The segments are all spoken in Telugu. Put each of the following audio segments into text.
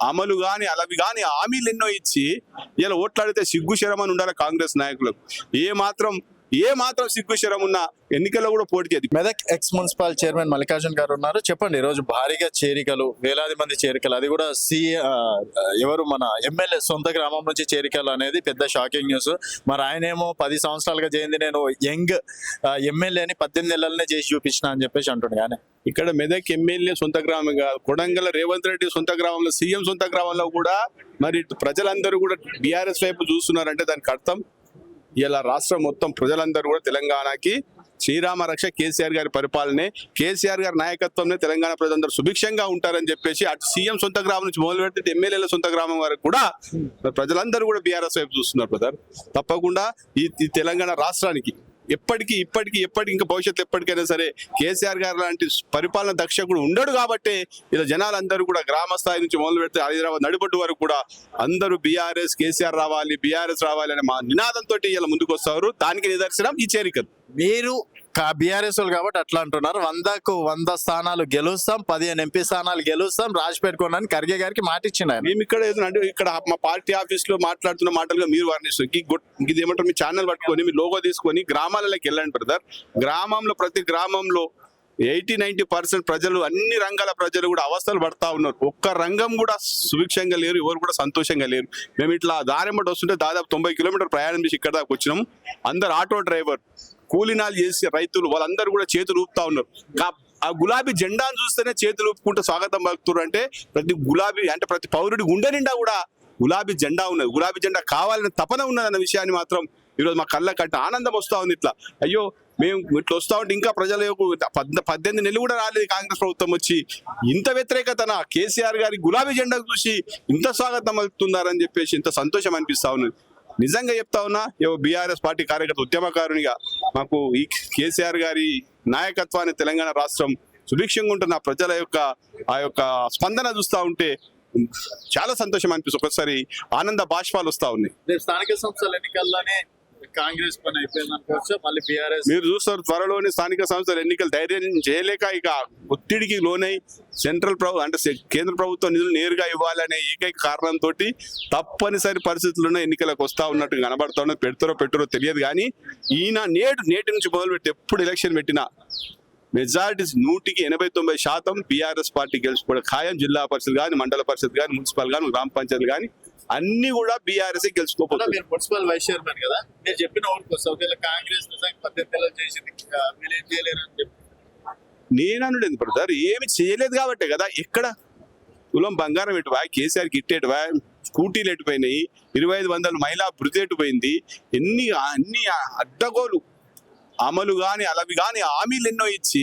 అమలు గాని అలవి గాని హామీలు ఎన్నో ఇచ్చి ఇలా ఓట్లాడితే సిగ్గు శరమని ఉండాలి కాంగ్రెస్ నాయకులకు. ఏ మాత్రం సిగ్గు శరం ఉన్న ఎన్నికల్లో కూడా పోటీ చేయదు. Medak X municipal chairman Mallikarjun గారు ఉన్నారు. చెప్పండి, ఈ రోజు భారీగా చేరికలు, వేలాది మంది చేరికలు, అది కూడా ఎవరు మన ఎమ్మెల్యే సొంత గ్రామం నుంచి చేరికలు అనేది పెద్ద షాకింగ్ న్యూస్. మరి ఆయనేమో 10 సంవత్సరాలుగా చేయింది, నేను యంగ్ ఎమ్మెల్యేని 18 నెలలనే చేసి చూపించిన అని చెప్పేసి అంటుండే. కానీ ఇక్కడ మెదక్ ఎమ్మెల్యే సొంత గ్రామం కాదు, కొడంగల్ రేవంత్ రెడ్డి సొంత గ్రామంలో, సీఎం సొంత గ్రామంలో కూడా మరి ప్రజలందరూ కూడా బీఆర్ఎస్ వైపు చూస్తున్నారంటే దానికి అర్థం ఇలా రాష్ట్రం మొత్తం ప్రజలందరూ కూడా తెలంగాణకి శ్రీరామ రక్ష కేసీఆర్ గారి పరిపాలనే, కేసీఆర్ గారి నాయకత్వంలో తెలంగాణ ప్రజలందరూ సుభిక్షంగా ఉంటారని చెప్పేసి అటు సీఎం సొంత గ్రామం నుంచి మొదలు పెడితే ఎమ్మెల్యేల సొంత గ్రామం వరకు కూడా ప్రజలందరూ కూడా బీఆర్ఎస్ వైపు చూస్తున్నారు బ్రదర్. తప్పకుండా ఈ తెలంగాణ రాష్ట్రానికి ఎప్పటికీ ఇంకా భవిష్యత్తు ఎప్పటికైనా సరే కేసీఆర్ గారు లాంటి పరిపాలన దక్షకుడు ఉండడు కాబట్టి ఇలా జనాలందరూ కూడా గ్రామ స్థాయి నుంచి మొదలు పెడితే హైదరాబాద్ నడిబొడ్డు వరకు కూడా అందరూ బీఆర్ఎస్ కేసీఆర్ రావాలి, బీఆర్ఎస్ రావాలి అనే మా నినాదంతో ఇలా ముందుకు వస్తారు. దానికి నిదర్శనం ఈ చేరికలు. మీరు బీఆర్ఎస్ వాళ్ళు కాబట్టి అట్లా అంటున్నారు. 100కు 100 స్థానాలు గెలుస్తాం, 15 ఎంపీ స్థానాలు గెలుస్తాం, రాసి పెట్టుకోండి ఖర్గే గారికి మాట ఇచ్చిండు ఆయన. మేము ఇక్కడ మా పార్టీ ఆఫీస్ లో మాట్లాడుతున్న మాటలుగా మీరు వర్ణిస్తారు. ఇది ఏమంటారు, మీ ఛానల్ పట్టుకొని మీ లోగో తీసుకొని గ్రామాలలోకి వెళ్ళండి బ్రదర్. గ్రామంలో ప్రతి గ్రామంలో 80-90% ప్రజలు, అన్ని రంగాల ప్రజలు కూడా అవస్థలు పడతా ఉన్నారు. ఒక్క రంగం కూడా సుభిక్షంగా లేరు, ఎవరు కూడా సంతోషంగా లేరు. మేము ఇట్లా దారిమ్మటి వస్తుంటే దాదాపు 90 కిలోమీటర్ ప్రయాణం చేసి ఇక్కడ దాకా వచ్చినాం. అందరు ఆటో డ్రైవర్, కూలీనాలు చేసే రైతులు వాళ్ళందరూ కూడా చేతులు ఊపుతా ఉన్నారు. ఆ గులాబీ జెండాను చూస్తేనే చేతులు ఊపుకుంటూ స్వాగతం పలుకుతారు. అంటే ప్రతి పౌరుడి గుండె నిండా కూడా గులాబీ జెండా ఉన్నది, గులాబీ జెండా కావాలని తపన ఉన్నదన్న విషయాన్ని మాత్రం ఈరోజు మా కళ్ళ కట్ట ఆనందం వస్తూ ఉంది. ఇట్లా అయ్యో మేము ఇట్లా వస్తా ఉంటే ఇంకా ప్రజలకు 18 నెలలు కూడా రాలేదు కాంగ్రెస్ ప్రభుత్వం వచ్చి, ఇంత వ్యతిరేకతన కేసీఆర్ గారి గులాబీ జెండాకు చూసి ఇంత స్వాగతం పలుకుతున్నారని చెప్పేసి ఇంత సంతోషం అనిపిస్తా ఉన్నది. నిజంగా చెప్తా ఉన్నా, బీఆర్ఎస్ పార్టీ కార్యకర్త ఉద్యమకారునిగా మాకు ఈ కేసీఆర్ గారి నాయకత్వాన్ని తెలంగాణ రాష్ట్రం సుభిక్షంగా ఉంటున్న ప్రజల యొక్క స్పందన చూస్తూ ఉంటే చాలా సంతోషం అనిపిస్తుంది. ఒకసారి ఆనంద బాష్పాలు వస్తా ఉన్నాయి. స్థానిక సంస్థల ఎన్నికల్లోనే కాంగ్రెస్ పని అయిపోయింది అనుకోవచ్చు. మళ్ళీ బీఆర్ఎస్ మీరు చూస్తారు, త్వరలోని స్థానిక సంస్థల ఎన్నికలు ధైర్యం చేయలేక ఇక ఒత్తిడికి లోనై కేంద్ర ప్రభుత్వం నిధులు నేరుగా ఇవ్వాలనే ఏకైక కారణంతో తప్పనిసరి పరిస్థితుల్లో ఎన్నికలకు వస్తా ఉన్నట్టు కనబడతా ఉన్నది. పెట్టరో తెలియదు కానీ నేటి నుంచి మొదలుపెట్టి ఎప్పుడు ఎలక్షన్ పెట్టినా మెజారిటీ 100కి 89% బీఆర్ఎస్ పార్టీ గెలుచుకోవడం ఖాయం. జిల్లా పరిషత్ కానీ, మండల పరిషత్ కానీ, మున్సిపల్ కానీ, గ్రామ పంచాయతీ కానీ అన్ని కూడా బీఆర్ఎస్ గెలుచుకోపోతుంది. మీరు మున్సిపల్ వైస్ చైర్మన్ కదా, మీరు చెప్పిన ఊరికి వస్తే కాంగ్రెస్ 18 నెలలు చేసింది, మీరు ఏం చేయలేరు అని చెప్పి నేను అనుడేది బ్రదర్. ఏమి చేయలేదు కాబట్టే కదా. ఎక్కడ తులం బంగారం ఎటువా, కేసీఆర్ కిట్ ఎటువా, స్కూటీలు ఎటుపోయినాయి, 2500 మహిళా భృతి ఎటుపోయింది, అన్ని అడ్డగోలు అమలు గాని అలవి గాని హామీలు ఎన్నో ఇచ్చి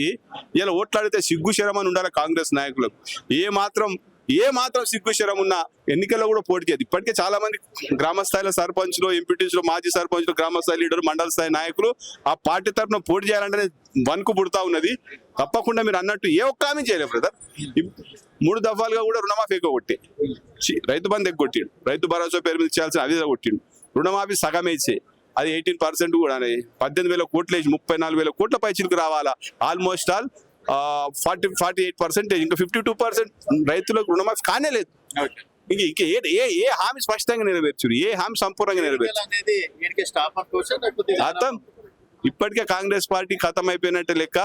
ఇలా ఓట్లాడితే సిగ్గు శరమని ఉండాలి కాంగ్రెస్ నాయకులకు. ఏ మాత్రం సిగ్గు శరం ఉన్న ఎన్నికల్లో కూడా పోటీ చేయదు. ఇప్పటికే చాలా మంది గ్రామ స్థాయిలో సర్పంచ్లు, ఎంపీటీసీలు, మాజీ సర్పంచ్లు, గ్రామ స్థాయి లీడర్లు, మండల స్థాయి నాయకులు ఆ పార్టీ తరఫున పోటీ చేయాలంటే వణుకు పుడతా ఉన్నది. తప్పకుండా మీరు అన్నట్టు ఏ ఒక్క హామీ చేయలేదు బ్రదర్. 3 దఫాలుగా కూడా రుణమాఫీ కొట్టి, రైతు బంధు ఎగ్గొట్టిండు, రైతు భరోసా పేరు మీద చేయాల్సిన అది కొట్టిండు, రుణమాఫీ సగమే ఇచ్చే అది 18% కూడా 18,000 కోట్లు వేసి 34,000 కోట్ల పైచిలకు రావాలా. ఆల్మోస్ట్ ఆల్ 48%, ఇంకా 52% రైతులకు రుణమాఫీ కానే లేదు. ఇంక ఏ హామీ స్పష్టంగా నెరవేర్చారు, ఏ హామీ సంపూర్ణంగా నెరవేర్చారు అర్థం. ఇప్పటికే కాంగ్రెస్ పార్టీ ఖతం అయిపోయినట్టే లెక్క.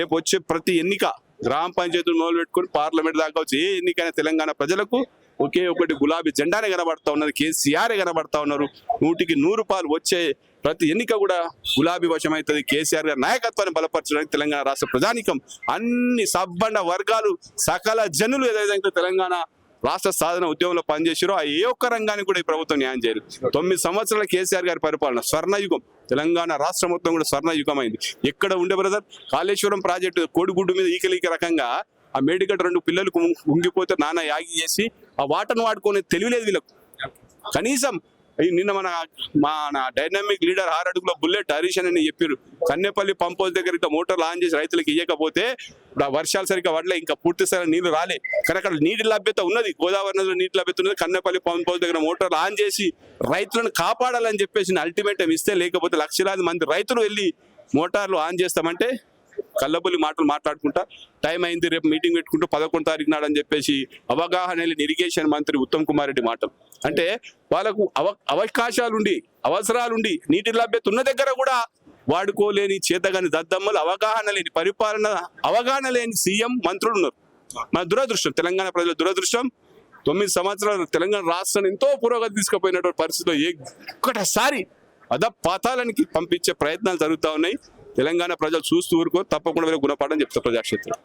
రేపు వచ్చే ప్రతి ఎన్నిక గ్రామ పంచాయతీలు మొదలు పెట్టుకుని పార్లమెంట్ దాకా వచ్చి ఏ ఎన్నికైనా తెలంగాణ ప్రజలకు ఒకే ఒకటి గులాబీ జెండానే కనబడతా ఉన్నారు, కేసీఆర్ కనబడతా ఉన్నారు. 100కి 100 వచ్చే ప్రతి ఎన్నిక కూడా గులాబీ వశం అవుతుంది. కేసీఆర్ గారి నాయకత్వాన్ని బలపరచడానికి తెలంగాణ రాష్ట్ర ప్రజానికం, అన్ని సబ్బండ వర్గాలు, సకల జనులు ఏదైతే తెలంగాణ రాష్ట్ర సాధన ఉద్యమంలో పనిచేసారో ఆ ఏ ఒక్క రంగానికి కూడా ఈ ప్రభుత్వం న్యాయం చేయలేదు. 9 సంవత్సరాల కేసీఆర్ గారి పరిపాలన స్వర్ణయుగం. తెలంగాణ రాష్ట్రం మొత్తం కూడా స్వర్ణయుగం అయింది. ఎక్కడ ఉండే బ్రదర్, కాళేశ్వరం ప్రాజెక్టు కోడిగుడ్డు మీద ఈకలీక రకంగా ఆ మేడిగడ్డ 2 పిల్లలకు ఉంగిపోతే నాన్న యాగి చేసి ఆ వాటర్ను వాడుకునే తెలియలేదు వీళ్ళకు. కనీసం నిన్న మన డైనామిక్ లీడర్ 6 అడుగుల బుల్లెట్ హరీష్ అని చెప్పారు. కన్నెపల్లి పంప్ హౌస్ దగ్గర ఇట్లా మోటార్లు ఆన్ చేసి రైతులకు ఇవ్వకపోతే వర్షాలు సరిగ్గా పడలే, ఇంకా పూర్తి స్థాయి నీళ్లు రాలే. కానీ అక్కడ నీటి లభ్యత ఉన్నది, గోదావరి నదిలో నీటి లభ్యత ఉన్నది. కన్నెపల్లి పంప్ హౌస్ దగ్గర మోటార్లు ఆన్ చేసి రైతులను కాపాడాలని చెప్పేసి అల్టిమేటం ఇస్తే, లేకపోతే లక్షలాది మంది రైతులు వెళ్ళి మోటార్లు ఆన్ చేస్తామంటే కల్లబుల్లి మాటలు మాట్లాడుకుంటా టైం అయింది రేపు మీటింగ్ పెట్టుకుంటూ 11 తారీఖు నాడు అని చెప్పేసి అవగాహన లేని ఇరిగేషన్ మంత్రి ఉత్తమ్ కుమార్ రెడ్డి మాటలు. అంటే వాళ్ళకు అవకాశాలుండి అవసరాలుండి నీటి లభ్యత ఉన్న దగ్గర కూడా వాడుకోలేని చేతగాని దద్దమ్మలు, అవగాహన లేని పరిపాలన, అవగాహన లేని సీఎం మంత్రులు ఉన్నారు. మన దురదృష్టం, తెలంగాణ ప్రజల దురదృష్టం. 9 సంవత్సరాలు తెలంగాణ రాష్ట్రాన్ని ఎంతో పురోగతి తీసుకుపోయినటువంటి పరిస్థితిలో ఒక్కటసారి పాతాళానికి పంపించే ప్రయత్నాలు జరుగుతూ ఉన్నాయి. తెలంగాణ ప్రజలు చూస్తూ ఊరుకో, తప్పకుండా వీళ్ళకి గుణపాఠం చెప్తారు ప్రజాక్షేత్రం.